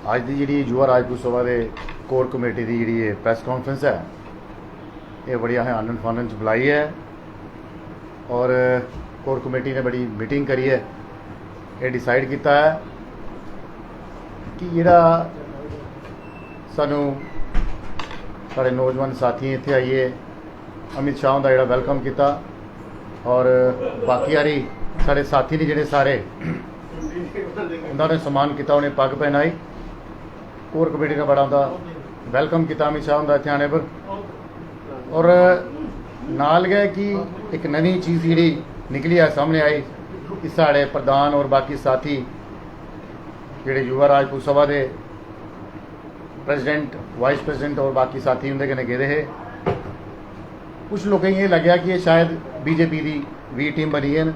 ਅੱਜ ਦੀ ਜਿਹੜੀ युवा राजपूत सभा के कोर कमेटी की जी प्रैस कॉन्फ्रेंस है ये बड़ी आनंद फानंद बुलाई है और कोर कमेटी ने बड़ी मीटिंग करी है। ये डिसाइड किया है कि जिहड़ा सानू साढ़े नौजवान साथी इत्थे आइए अमित शाह का जिहड़ा वेलकम किया और बाकी यारी साढ़े साथी ने जिहड़े सारे उन्होंने सम्मान किया, उन्हें पग पहनाई। कोर कमेटी ने बड़ा उनका वेलकम किया अमित शाह का इत्थे आने पर और नाल गए कि एक नवी चीज़ जी निकली है सामने आई कि साढ़े प्रधान और बाकी साथी जिहड़े युवा राजपूत सभा के प्रेजिडेंट वाइस प्रेजिडेंट और बाकी साथी उनके कन्नै गेदे हे। कुछ लोगों ये लग्या कि ये शायद बीजेपी की वी टीम बनी है।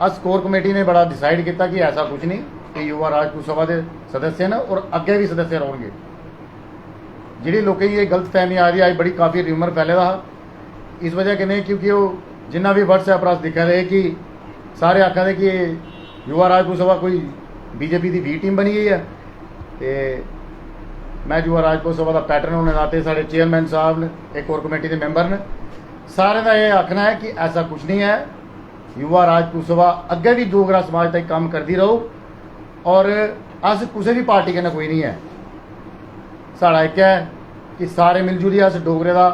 अस कोर कमेटी ने बड़ा डिसाइड किया कि ऐसा कुछ नहीं कि युवा राजपूत सभा के सदस्य हैं और अगे भी सदस्य रहेंगे। जी लोगों की ये गलत फहमी आ रही है, बड़ी काफ़ी रूमर फैले दा इस वजह कन्नै क्योंकि वो जिन्ना भी व्हाट्सएप पर अस दिखा रहे कि सारे आखा दे कि युवा राजपूत सभा कोई बीजेपी की वी टीम बनी गई है। तो मैं युवा राजपूत सभा का पैटर्न होने नाते साढ़े चेयरमैन साहब ने एक कोर कमेटी के मैंबर ने सारे का यह आखना है कि ऐसा कुछ नहीं है। युवा राजपूत सभा अगे भी डोगरा समाज तक काम करती रहो और अस किसी भी पार्टी कन्नै कोई नहीं है। साढ़ा एक है कि सारे मिलजुलिए अस डोगरे का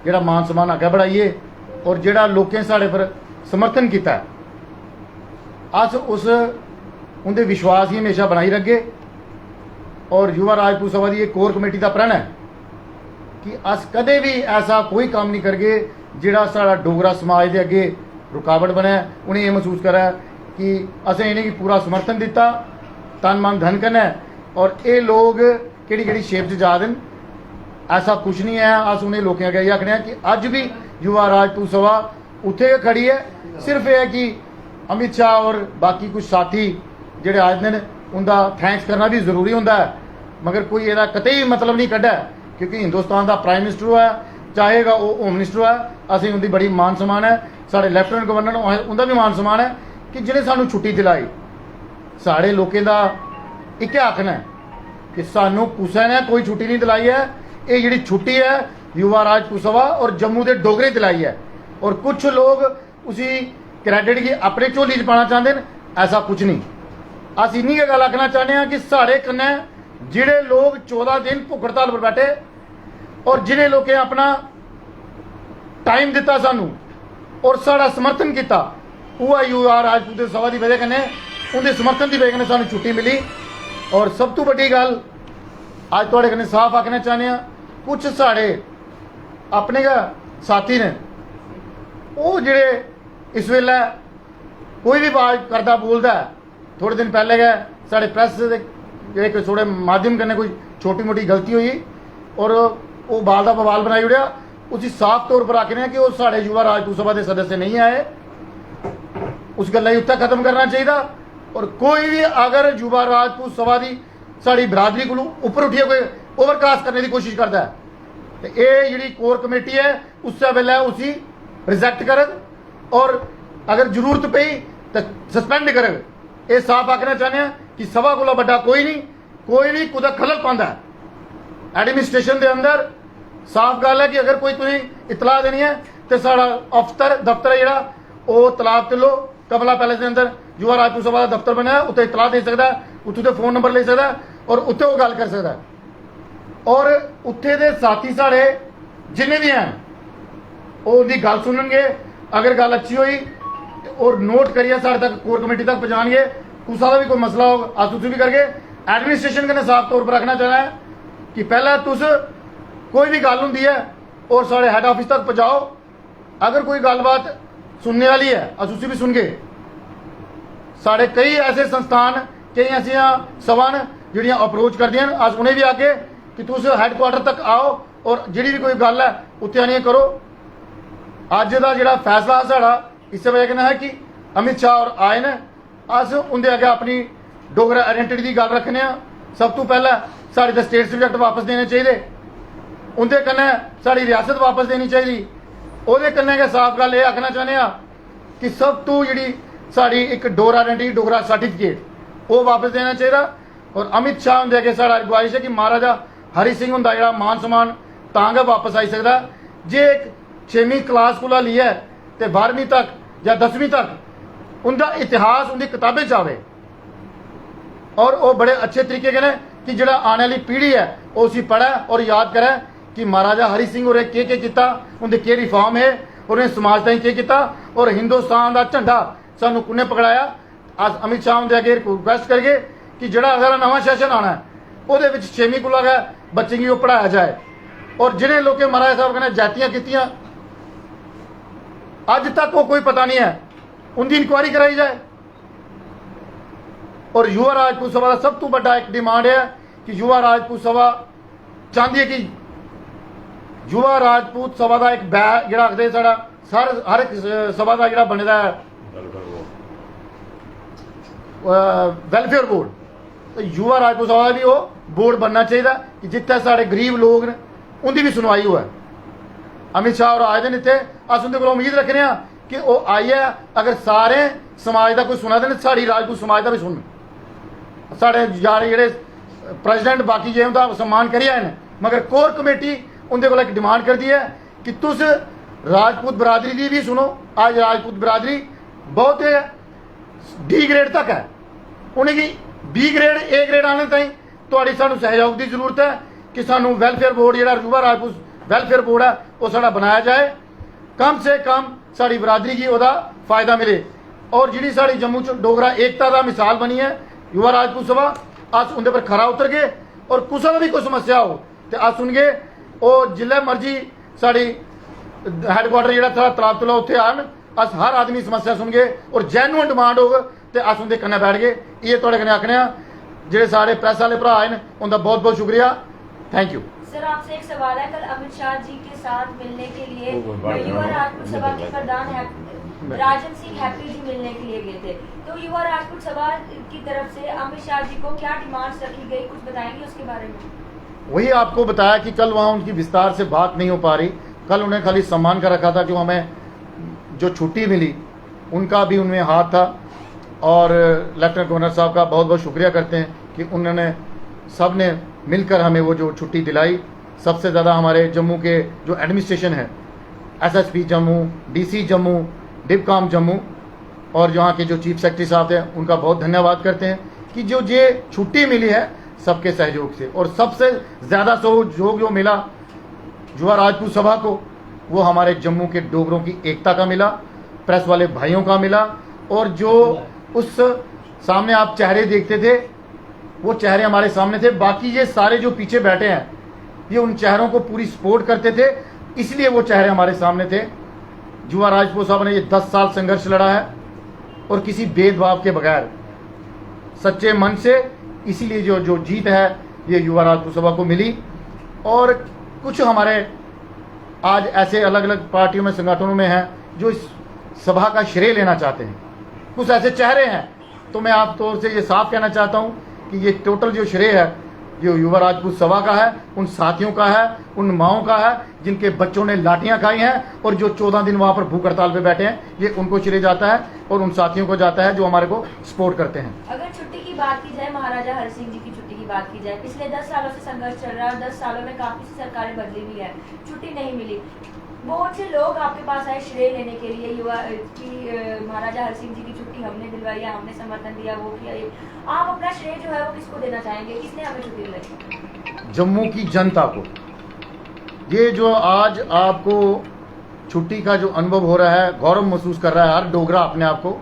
जिहड़ा मान सम्मान अगे बढ़ाइए और जिहड़ा लोकें साढ़े पर समर्थन किया अस उस उनके विश्वास ही हमेशा बनाई रखगे। और युवा राजपूत सभा की कोर कमेटी का प्रण है कि अस कदे भी ऐसा कोई काम नहीं करगे जिहड़ा साढ़ा डोगरा समाज के अगे रुकावट बने। उन्हें ये महसूस करा कि असें इन्हें पूरा समर्थन दिता तन मन धन कन्नै और ये लोग कि शेप च जा देन ऐसा कुछ नहीं है। अस उन्हें लोगों अगे आखने कि अज भी युवा राजपूत सभा उत्थे खड़ी है। सिर्फ यह है कि अमित शाह और बाकी कुछ साथी जिहड़े आए दिन उनका थैंक्स करना भी जरूरी होंदा है, मगर कोई यदा कतई मतलब नहीं कढ़ा क्योंकि हिंदुस्तान का प्राइम मिनिस्टर है चाहे वो होम मिनिस्टर है असीं उनकी बड़ी मान सम्मान है। साढ़े लैफ्टिनेंट गवर्नर उनका भी मान सम्मान है कि जिन्हें सानू छुट्टी दिलाई। साढ़े लोगों का एक आखना है कि सानू कुसै ने कोई छुट्टी नहीं दिलाई है। ये जिहड़ी छुट्टी है युवा राजपूत सभा और जम्मू के डोगरे दिलाई है और कुछ लोग उसी क्रेडिट की अपने झोली च पाना चाहते हैं। ऐसा कुछ नहीं। अस इन्नी गल आखना चाहते हैं कि साढ़े कन्नै जिहड़े लोग 14 दिन भुख हड़ताल पर बैठे और जिन्हें लोगों अपना टाइम दिता सानू और साड़ा समर्थन किया वह युवा राजपूत सभा की वजह कन्नै उनके समर्थन की वजह कन्नै सानू छुट्टी मिली। और सब तो बड़ी गल अज तुहाडे कन्नै साफ आखना चाहते हैं कुछ साढ़े अपने गै साथी ने वो जिहड़े इस वेले कोई भी आवाज़ करदा बोलदा है। थोड़े दिन पहले गए साढ़े प्रेस एक थोड़े माध्यम कन्नै कोई छोटी मोटी गलती हुई और वो बाल का बवाल बनाई उड़िया। उसी साफ तौर पर आखने कि वो साढ़े युवा राजपूत सभा के सदस्य नहीं आए। उस गल्ला गी उत्थे खत्म करना चाहिए। और कोई भी अगर युवा राजपूत सभा की साड़ी बिरादरी को उपर उठिए कोई ओवरक्रॉस करने की कोशिश करता है तो ये जी कोर कमेटी है उस वेले उसी रिजेक्ट करग और अगर जरूरत पई तो सस्पेंड करग। ये साफ आखना चाहते हैं कि सभा को बड़ा कोई नहीं, कोई भी कुछ खलल पाता है एडमिनिस्ट्रेशन के अंदर। साफ गल है कि अगर कोई तुम्हें इतला देनी है तो साड़ा दफ्तर है जोड़ा वो तलाब किलो कमला पैलेस के अंदर युवा राजपूत सभा का दफ्तर बनया उत्ते इतला दे सकता है, उत्थे फोन नंबर ले सकता है और उत्थे वो गल कर सकता है। और उत्थे दे साथी साढ़े जिन्हें भी हैं वो उनकी गल सुननगे। अगर गल अच्छी हुई और नोट करिए साढ़े तक कोर कमेटी तक पहुँचाएंगे। कुसा का भी कोई मसला हो अस तुम भी करके एडमिनिस्ट्रेशन कन्नै साफ तौर पर रखना चाहना है कि पहला तुस कोई भी गल होंदी है और साढ़े हैड ऑफिस तक पहुँचाओ। अगर कोई गलबात सुनने वाली है अस उसी भी सुन गए। साढ़े कई ऐसे संस्थान कई ऐसिया सभा न जिहड़ियां अप्रोच करदियां अस उन्हें भी आके कि तुस हैडक्वार्टर तक आओ और जिहड़ी भी कोई गल है उत्थे आनिए करो। अज का जिहड़ा फैसला साढ़ा इस वजह कन्नै है कि अमित शाह और आए ने अस उनके अगे अपनी डोगरा आइडेंटिटी की गल रखने। सब तो पहले साढ़े स्टेट सब्जेक्ट वापस देने चाहिए, उनके कन्नै साड़ी रियासत वापस देनी चाहिए। ਉਹਦੇ कन्नै गै साफ गल ये आखना चाहते हैं कि सब तो जी साड़ी एक डोगरा आइडेंटिटी डोगरा सर्टिफिकेट वो वापस देना चाहिए और अमित शाह होंदे अगे साढ़ा गुजारिश है कि महाराजा हरि सिंह होंदा जेह्ड़ा मान सम्मान तां गै वापस आई सकदा जे एक 6वीं क्लास कोला लेइयै ते 12वीं तक या 10वीं तक उनका इतिहास उनकी किताबें च आवे और वो बड़े अच्छे तरीके कन्नै कि जेह्ड़ा आने वाली पीढ़ी है वो उसी पढ़े और याद करे कि महाराजा हरि सिंह होरें केह् कीता, उंदे केह् रिफॉर्म है, उन्हें समाज ताईं केह् कीता और हिंदुस्तान का झंडा सानू कुन्ने पकड़ाया। अस अमित शाह होंदे अगे रिक्वेस्ट करिए कि जेह्ड़ा अगर नवां सैशन आना है ओहदे विच 6वीं कोला गै बच्चें गी ओह् पढ़ाया जाए और जिन्हें लोकें महाराज साहब कन्नै जातियां कीतियां अज तक वो कोई पता नहीं है उनकी इंक्वायरी कराई जाए। और युवा राजपूत सभा का सब तो बड़ा एक डिमांड है कि युवा राजपूत सभा चाहती है कि युवा राजपूत सभा का एक बैग जो आखते साढ़ा हर एक सभा का जो बने है वेलफेयर बोर्ड, तो युवा राजपूत सभा का भी वो बोर्ड बनना चाहिए कि जितने साढ़े गरीब लोग ने उनकी भी सुनवाई होए। अमित शाह और आए दिन इतने अस उनके को उम्मीद रखने कि वो आइए अगर सारे समाज का कोई सुना दे साड़ी राजपूत समाज का भी सुन साढ़े यार जेह्ड़े प्रेसिडेंट बाकी जे उनका सम्मान करी आए हैं मगर कोर कमेटी उनके को एक डिमांड करती है कि तुस राजपूत बरादरी की भी सुनो। आज राजपूत बरादरी बहुत डी ग्रेड तक है, उन्हेंगी बी ग्रेड ए ग्रेड आने ताईं तुहाड़ी सानू सहयोग की जरूरत है कि सानू वेलफेयर बोर्ड जेह्ड़ा युवा राजपूत वेलफेयर बोर्ड है वो साड़ा बनाया जाए, कम से कम साड़ी बरादरी की ओहदा फायदा मिले। और जिहड़ी साड़ी जम्मू च डोगरा एकता का मिसाल बनी है युवा राजपूत सभा अस उनके पर खरा उतर गए और कुछ भी कोई समस्या हो तो अस सुनगे वो जिले मर्जी साड़ी हैडक्वार्टर जो तलाब तला उत्थे आन अस हर आदमी समस्या सुनगे और जैनुअन डिमांड होग तो अस उनके कन्नै बैठ गए। ये थोड़े कन्नै आखने जेह्ड़े साढ़े प्रेस वाले भरा आए उनका बहुत बहुत शुक्रिया, थैंक यू। सर आपसे एक सवाल है, कल अमित शाह जी के साथ मिलने के लिए युवा राजपूत सभा के प्रधान राजन सिंह हैप्पी जी मिलने के लिए गए थे, तो युवा राजपूत सभा की तरफ से अमित शाह जी को क्या डिमांड्स रखी गई, कुछ बताएंगे उसके बारे में? वही आपको बताया कि कल वहाँ उनकी विस्तार से बात नहीं हो पा रही, कल उन्हें खाली सम्मान का रखा था, जो हमें जो छुट्टी मिली उनका भी उनमें हाथ था और लेफ्टिनेंट गवर्नर साहब का बहुत बहुत शुक्रिया करते हैं कि उन्होंने सब ने मिलकर हमें वो जो छुट्टी दिलाई। सबसे ज़्यादा हमारे जम्मू के जो एडमिनिस्ट्रेशन है एसएसपी जम्मू, डीसी जम्मू, डिपकाम जम्मू और यहाँ के जो चीफ सेक्रेटरी साहब थे उनका बहुत धन्यवाद करते हैं कि जो ये छुट्टी मिली है सबके सहयोग से। और सबसे ज़्यादा सहयोग जो मिला युवा राजपूत सभा को वो हमारे जम्मू के डोगरों की एकता का मिला, प्रेस वाले भाइयों का मिला और जो उस सामने आप चेहरे देखते थे वो चेहरे हमारे सामने थे। बाकी ये सारे जो पीछे बैठे हैं ये उन चेहरों को पूरी सपोर्ट करते थे, इसलिए वो चेहरे हमारे सामने थे। युवा राजपूत साहब ने ये 10 साल संघर्ष लड़ा है और किसी भेदभाव के बगैर सच्चे मन से, इसीलिए जो जीत है ये युवा राजपूत सभा को मिली। और कुछ हमारे आज ऐसे अलग अलग पार्टियों में संगठनों में हैं जो इस सभा का श्रेय लेना चाहते हैं, कुछ ऐसे चेहरे हैं। तो मैं आप तौर से ये साफ कहना चाहता हूँ कि ये टोटल जो श्रेय है जो युवा राजपूत सभा का है, उन साथियों का है, उन माओं का है जिनके बच्चों ने लाठियां खाई हैं और जो 14 दिन वहां पर भूख हड़ताल पे बैठे हैं, ये उनको श्रेय जाता है और उन साथियों को जाता है जो हमारे को सपोर्ट करते हैं। अगर छुट्टी की बात की जाए, महाराजा हरि सिंह जी की छुट्टी की बात की जाए, पिछले 10 सालों से संघर्ष चल रहा है, 10 सालों में काफी सी सरकारें बदली भी है, छुट्टी नहीं मिली। बहुत से लोग आपके पास आए श्रेय लेने के लिए युवा की महाराजा हरि सिंह जी की छुट्टी हमने दिलवाई है, हमने समर्थन दिया, वो किया। आप अपना श्रेय जो है वो किसको देना चाहेंगे, किसने हमें छुट्टी दिलाई? जम्मू की जनता को। ये जो आज आपको छुट्टी का जो अनुभव हो रहा है, गौरव महसूस कर रहा है हर डोगरा अपने आप को,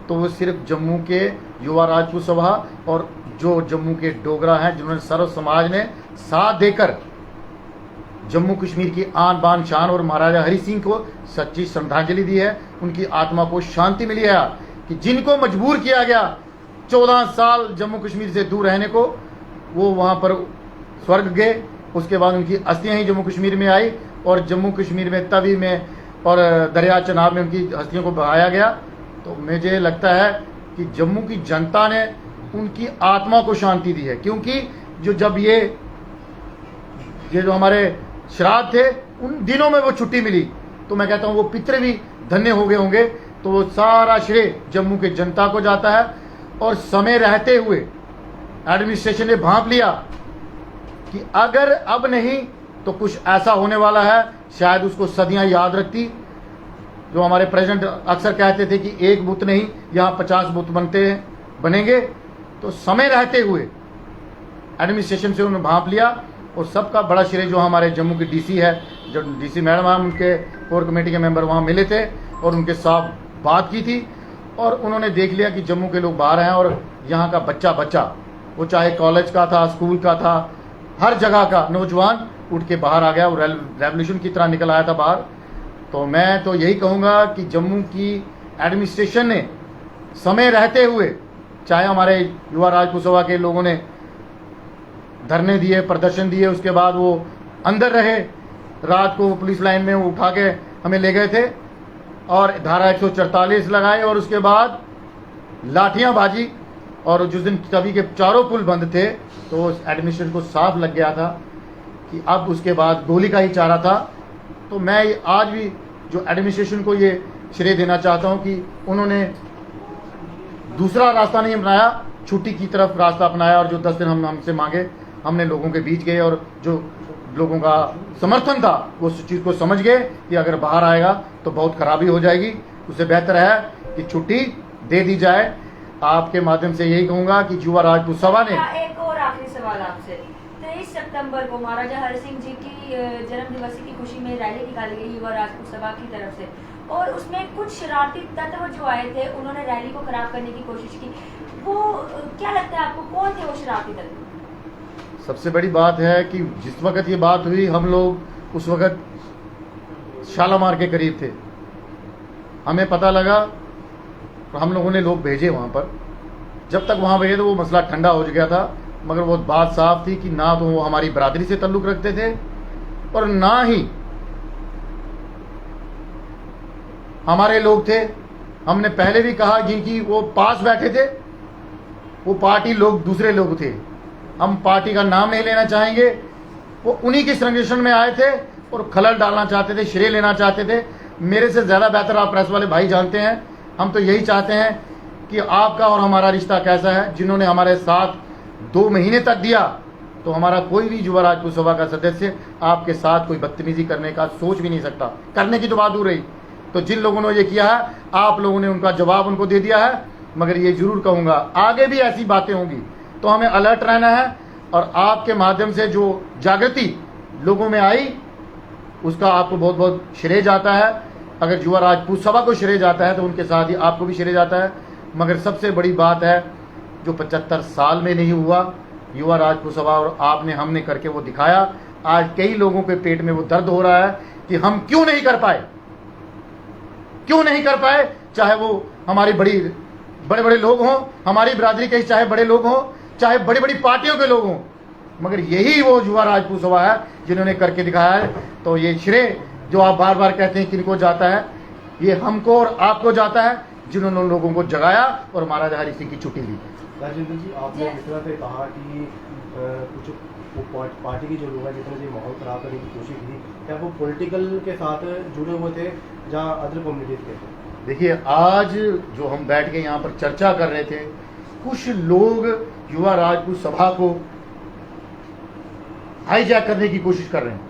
तो वो सिर्फ जम्मू के युवा राजपूत सभा और जो जम्मू के डोगरा हैं जिन्होंने सर्व समाज ने साथ देकर जम्मू कश्मीर की आन बान शान और महाराजा हरि सिंह को सच्ची श्रद्धांजलि दी है। उनकी आत्मा को शांति मिली है कि जिनको मजबूर किया गया 14 साल जम्मू कश्मीर से दूर रहने को, वो वहाँ पर स्वर्ग गए। उसके बाद उनकी अस्थियाँ ही जम्मू कश्मीर में आई और जम्मू कश्मीर में तवी में और दरिया चनाब में उनकी हस्तियों को बहाया गया। तो मुझे लगता है कि जम्मू की जनता ने उनकी आत्मा को शांति दी है, क्योंकि जब ये जो हमारे श्राद्ध थे उन दिनों में वो छुट्टी मिली, तो मैं कहता हूँ वो पितृ भी धन्य हो गए होंगे। तो वो सारा श्रेय जम्मू के जनता को जाता है और समय रहते हुए एडमिनिस्ट्रेशन ने भांप लिया कि अगर अब नहीं तो कुछ ऐसा होने वाला है, शायद उसको सदियां याद रखती। जो हमारे प्रेसिडेंट अक्सर कहते थे कि एक बूथ नहीं, यहाँ 50 बूथ बनेंगे। तो समय रहते हुए एडमिनिस्ट्रेशन से उन्होंने भांप लिया। और सबका बड़ा श्रेय जो हमारे जम्मू की डीसी है, जो डीसी मैडम हैं, उनके कोर कमेटी के मेंबर वहाँ मिले थे और उनके साथ बात की थी। और उन्होंने देख लिया कि जम्मू के लोग बाहर हैं और यहाँ का बच्चा वो चाहे कॉलेज का था, स्कूल का था, हर जगह का नौजवान उठ के बाहर आ गया और रेवोल्यूशन की तरह निकल आया था बाहर। तो मैं तो यही कहूँगा कि जम्मू की एडमिनिस्ट्रेशन ने समय रहते हुए, चाहे हमारे युवा राजपूत सभा के लोगों ने धरने दिए, प्रदर्शन दिए, उसके बाद वो अंदर रहे, रात को पुलिस लाइन में उठा के हमें ले गए थे और धारा 144 लगाए और उसके बाद लाठियां बाजी। और जिस दिन तभी के चारों पुल बंद थे तो एडमिनिस्ट्रेशन को साफ लग गया था कि अब उसके बाद गोली का ही चारा था। तो मैं आज भी जो एडमिनिस्ट्रेशन को ये श्रेय देना चाहता हूं कि उन्होंने दूसरा रास्ता नहीं अपनाया, छुट्टी की तरफ रास्ता अपनाया। और जो 10 दिन हमसे मांगे, हमने लोगों के बीच गए और जो लोगों का समर्थन था वो उस चीज़ को समझ गए कि अगर बाहर आएगा तो बहुत खराबी हो जाएगी, उससे बेहतर है कि छुट्टी दे दी जाए। आपके माध्यम से यही कहूंगा कि युवा राजपूत सभा ने एक और आखिरी सवाल आपसे, 23 सितंबर को महाराजा हरि सिंह जी की जन्म दिवस की खुशी में रैली निकाली गई युवा राजपूत सभा की तरफ से और उसमें कुछ शरारती तत्व जो आए थे उन्होंने रैली को खराब करने की कोशिश की। वो क्या लगता है आपको, कौन थे वो शरारती तत्व? सबसे बड़ी बात है कि जिस वक्त ये बात हुई हम लोग उस वक्त शालामार के करीब थे। हमें पता लगा तो हम लोगों ने लोग भेजे वहाँ पर। जब तक वहाँ भेजे तो वो मसला ठंडा हो गया था, मगर वो बात साफ थी कि ना तो वो हमारी बरादरी से ताल्लुक़ रखते थे और ना ही हमारे लोग थे। हमने पहले भी कहा जिनकी वो पास बैठे थे वो पार्टी लोग दूसरे लोग थे, हम पार्टी का नाम नहीं लेना चाहेंगे। वो उन्हीं के संरक्षण में आए थे और खलल डालना चाहते थे, श्रेय लेना चाहते थे। मेरे से ज़्यादा बेहतर आप प्रेस वाले भाई जानते हैं। हम तो यही चाहते हैं कि आपका और हमारा रिश्ता कैसा है। जिन्होंने हमारे साथ 2 महीने तक दिया तो हमारा कोई भी युवा राजपूत सभा का सदस्य आपके साथ कोई बदतमीजी करने का सोच भी नहीं सकता, करने की तो बात दूर रही। तो जिन लोगों ने ये किया है, आप लोगों ने उनका जवाब उनको दे दिया है। मगर ये जरूर कहूँगा आगे भी ऐसी बातें होंगी तो हमें अलर्ट रहना है। और आपके माध्यम से जो जागृति लोगों में आई उसका आपको बहुत बहुत श्रेय जाता है। अगर युवा राजपूत सभा को श्रेय जाता है तो उनके साथ ही आपको भी श्रेय जाता है। मगर सबसे बड़ी बात है जो 75 साल में नहीं हुआ, युवा राजपूत सभा और आपने हमने करके वो दिखाया। आज कई लोगों के पेट में वो दर्द हो रहा है कि हम क्यों नहीं कर पाए, क्यों नहीं कर पाए। चाहे वो हमारी बड़े बड़े लोग हों, हमारी बरादरी के चाहे बड़े लोग हों, चाहे बड़ी बड़ी पार्टियों के लोग हों, मगर यही वो युवा राजपूत सभा है जिन्होंने करके दिखाया है। तो ये श्रेय जो आप बार बार कहते हैं किनको जाता है, ये हमको और आपको जाता है जिन्होंने उन लोगों को जगाया और महाराजा हरि सिंह की छुट्टी ली। राजेंद्र जी, आपने जिस तरह से कहा कि कुछ पार्टी के जो लोग हैं जितने से माहौल खराब करने की कोशिश की, क्या वो पॉलिटिकल के साथ जुड़े हुए थे जहाँ अदर कम्युनिटीज के थे? देखिए, आज जो हम बैठ के यहाँ पर चर्चा कर रहे थे, कुछ लोग युवा राजपूत सभा को हाईजैक करने की कोशिश कर रहे हैं।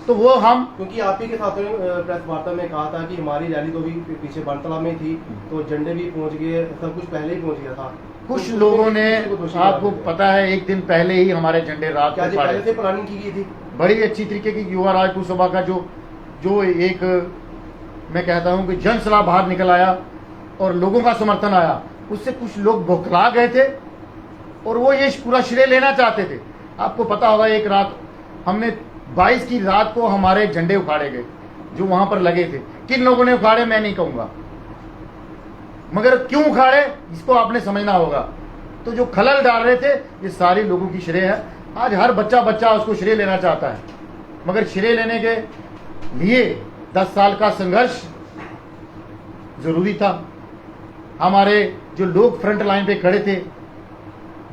तो वो हम, क्योंकि आप ही के साथ प्रेस वार्ता में कहा था कि हमारी रैली तो भी पीछे बनतला में थी, तो झंडे भी पहुंच गए, सब कुछ पहले ही पहुंच गया था। कुछ लोगों ने, आपको पता है, एक दिन पहले ही हमारे झंडे रात को पहले से प्लानिंग की गई थी। बड़ी अच्छी तरीके की युवा राजपूत सभा का जो एक मैं कहता हूं कि जन सलाह बाहर निकल आया और लोगों का समर्थन आया, उससे कुछ लोग बौखला गए थे और वो ये पूरा श्रेय लेना चाहते थे। आपको पता होगा एक रात हमने 22 की रात को हमारे झंडे उखाड़े गए जो वहां पर लगे थे। किन लोगों ने उखाड़े मैं नहीं कहूंगा, मगर क्यों उखाड़े इसको आपने समझना होगा। तो जो खलल डाल रहे थे ये सारे लोगों की श्रेय है। आज हर बच्चा उसको श्रेय लेना चाहता है, मगर श्रेय लेने के लिए 10 साल का संघर्ष जरूरी था। हमारे जो लोग फ्रंट लाइन पे खड़े थे,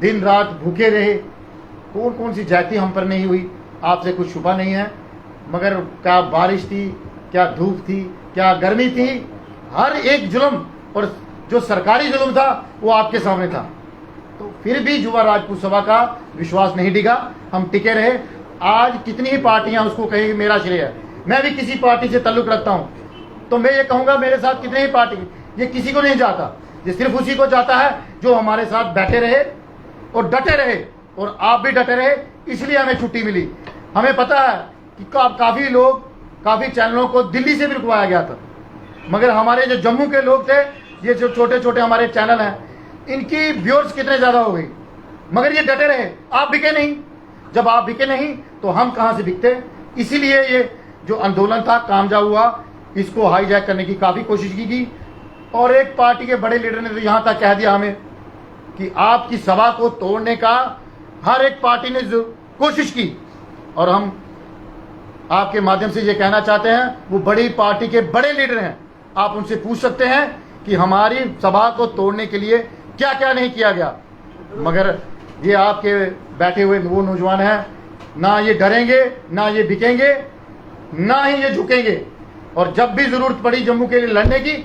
दिन रात भूखे रहे, कौन कौन सी जाति हम पर नहीं हुई, आपसे कुछ छुपा नहीं है। मगर क्या बारिश थी, क्या धूप थी, क्या गर्मी थी, हर एक जुल्म और जो सरकारी जुल्म था वो आपके सामने था। तो फिर भी युवा राजपूत सभा का विश्वास नहीं डिगा, हम टिके रहे। आज कितनी ही पार्टियां उसको कहेंगी मेरा श्रेय है, मैं भी किसी पार्टी से ताल्लुक रखता हूं, तो मैं ये कहूंगा मेरे साथ कितने ही पार्टी, ये किसी को नहीं जाता, ये सिर्फ उसी को जाता है जो हमारे साथ बैठे रहे और डटे रहे, और आप भी डटे रहे, इसलिए हमें छुट्टी मिली। हमें पता है कि काफी लोग, काफी चैनलों को दिल्ली से भी रुकवाया गया था, मगर हमारे जो जम्मू के लोग थे, ये जो छोटे छोटे हमारे चैनल हैं, इनकी व्यूअर्स कितने ज्यादा हो गई, मगर ये डटे रहे, आप बिके नहीं। जब आप बिके नहीं तो हम कहां से बिकते। इसीलिए ये जो आंदोलन था कामयाब हुआ, इसको हाईजैक करने की काफी कोशिश की गई, और एक पार्टी के बड़े लीडर ने तो यहां तक कह दिया हमें कि आपकी सभा को तोड़ने का हर एक पार्टी ने कोशिश की, और हम आपके माध्यम से ये कहना चाहते हैं, वो बड़ी पार्टी के बड़े लीडर हैं, आप उनसे पूछ सकते हैं कि हमारी सभा को तोड़ने के लिए क्या क्या नहीं किया गया। मगर ये आपके बैठे हुए वो नौजवान हैं, ना ये डरेंगे, ना ये बिकेंगे, ना ही ये झुकेंगे, और जब भी जरूरत पड़ी जम्मू के लिए लड़ने की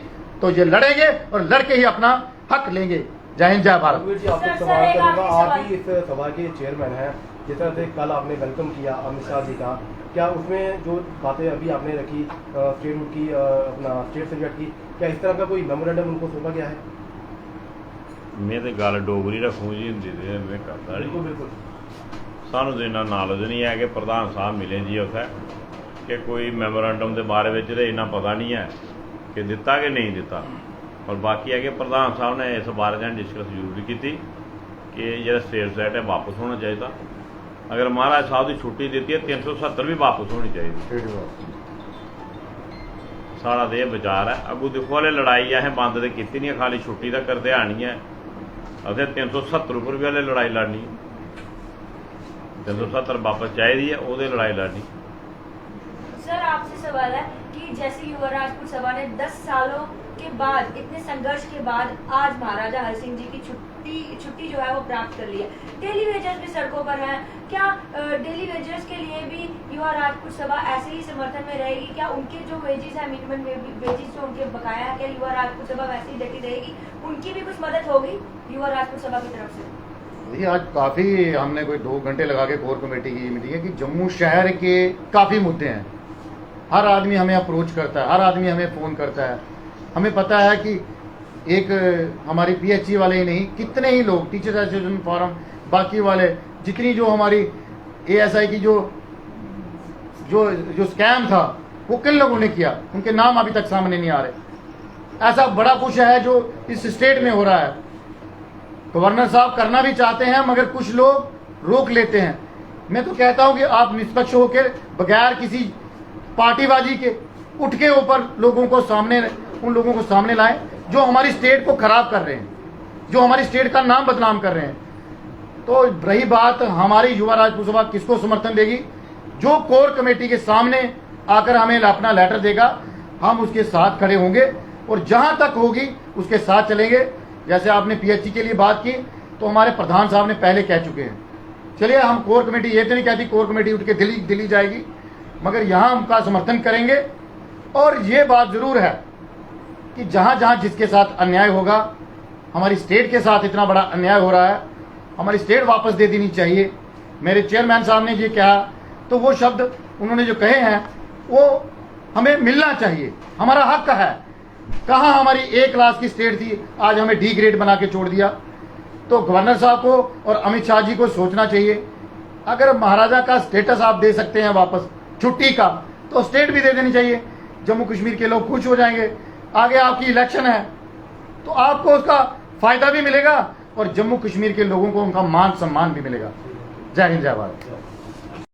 तो ये लड़ेंगे और लड़के ही अपना हक लेंगे। जय हिंद, जय भारत। जी, आपसे सवाल करूंगा, आप ही इस सभा के चेयरमैन हैं, जिस तरह से कल आपने वेलकम किया अमित शाह जी का, क्या उसमें जो बातें अभी आपने रखी स्टेटहुड की, अपना स्टेट सब्जेक्ट की, क्या इस तरह का कोई मेमोरेंडम उनको सौंपा गया है? मैं तो गल डोगरी रखूँ जी, हिंदी ते मैं करता बिल्कुल नहीं। बिल्कुल। सानू तो इन्ना नॉलेज नहीं है कि प्रधान साहब मिले जी उत्थे, कि कोई मैमोरेंडम के बारे में तो इन्ना पता नहीं है कि दिता कि नहीं दिता। और बाकी है कि प्रधान साहब ने इस बारे में डिस्कस जरूर की कि जो स्टेट सैट है वापस होना चाहिए। अगर महाराज साहब की छुट्टी दी है 370 भी वापस होनी चाहिए। सारा तो यह विचार है। अगू देखो वाले लड़ाई असें बंद तो की नहीं, खाली छुट्टी तक ध्यान ही है, असें 370 पर भी वाले लड़ाई लड़नी, 370 वापस चाहिए, वो लड़ाई लड़नी। सर आपसे सवाल है कि जैसे युवा राजपूत सभा ने 10 सालों के बाद, इतने संघर्ष के बाद आज महाराजा हरि सिंह जी की छुट्टी जो है वो प्राप्त कर ली है, डेली वेजर्स भी सड़कों पर हैं, क्या डेली वेजर्स के लिए भी युवा राजपूत सभा ऐसे ही समर्थन में रहेगी? क्या उनके जो वेजेस है, मिनिमम वेजेस जो उनके बकाया है, क्या युवा राजपूत सभा वैसे ही डटी रहेगी? उनकी भी कुछ मदद होगी युवा राजपूत सभा की तरफ से? ये आज काफी हमने कोई 2 घंटे लगा के कोर कमेटी की मीटिंग है कि जम्मू शहर के काफी मुद्दे हैं, हर आदमी हमें अप्रोच करता है, हर आदमी हमें फ़ोन करता है। हमें पता है कि एक हमारी पीएचई वाले ही नहीं, कितने ही लोग, टीचर्स एसोसिएशन फोरम, बाकी वाले जितनी जो हमारी एएसआई की जो स्कैम था वो किन लोगों ने किया, उनके नाम अभी तक सामने नहीं आ रहे। ऐसा बड़ा कुछ है जो इस स्टेट में हो रहा है। गवर्नर साहब करना भी चाहते हैं मगर कुछ लोग रोक लेते हैं। मैं तो कहता हूं कि आप निष्पक्ष होकर बगैर किसी पार्टीबाजी के उठ के ऊपर उन लोगों को सामने लाएं जो हमारी स्टेट को खराब कर रहे हैं, जो हमारी स्टेट का नाम बदनाम कर रहे हैं। तो रही बात हमारी युवा राजपूत सभा किसको समर्थन देगी, जो कोर कमेटी के सामने आकर हमें अपना लेटर देगा हम उसके साथ खड़े होंगे और जहां तक होगी उसके साथ चलेंगे। जैसे आपने पीएचई के लिए बात की तो हमारे प्रधान साहब ने पहले कह चुके हैं। चलिए, हम कोर कमेटी ये तो नहीं कहती कोर कमेटी उठ के दिल्ली जाएगी, मगर यहाँ हम उनका समर्थन करेंगे। और ये बात जरूर है कि जहां जहां जिसके साथ अन्याय होगा, हमारी स्टेट के साथ इतना बड़ा अन्याय हो रहा है, हमारी स्टेट वापस दे देनी चाहिए। मेरे चेयरमैन साहब ने ये कहा तो वो शब्द उन्होंने जो कहे हैं वो हमें मिलना चाहिए, हमारा हक है। कहाँ हमारी A क्लास की स्टेट थी, आज हमें D ग्रेड बना के छोड़ दिया। तो गवर्नर साहब को और अमित शाह जी को सोचना चाहिए, अगर महाराजा का स्टेटस आप दे सकते हैं वापस छुट्टी का, तो स्टेट भी दे देनी चाहिए। जम्मू कश्मीर के लोग खुश हो जाएंगे। आगे आपकी इलेक्शन है तो आपको उसका फायदा भी मिलेगा और जम्मू कश्मीर के लोगों को उनका मान सम्मान भी मिलेगा। जय हिंद, जय भारत।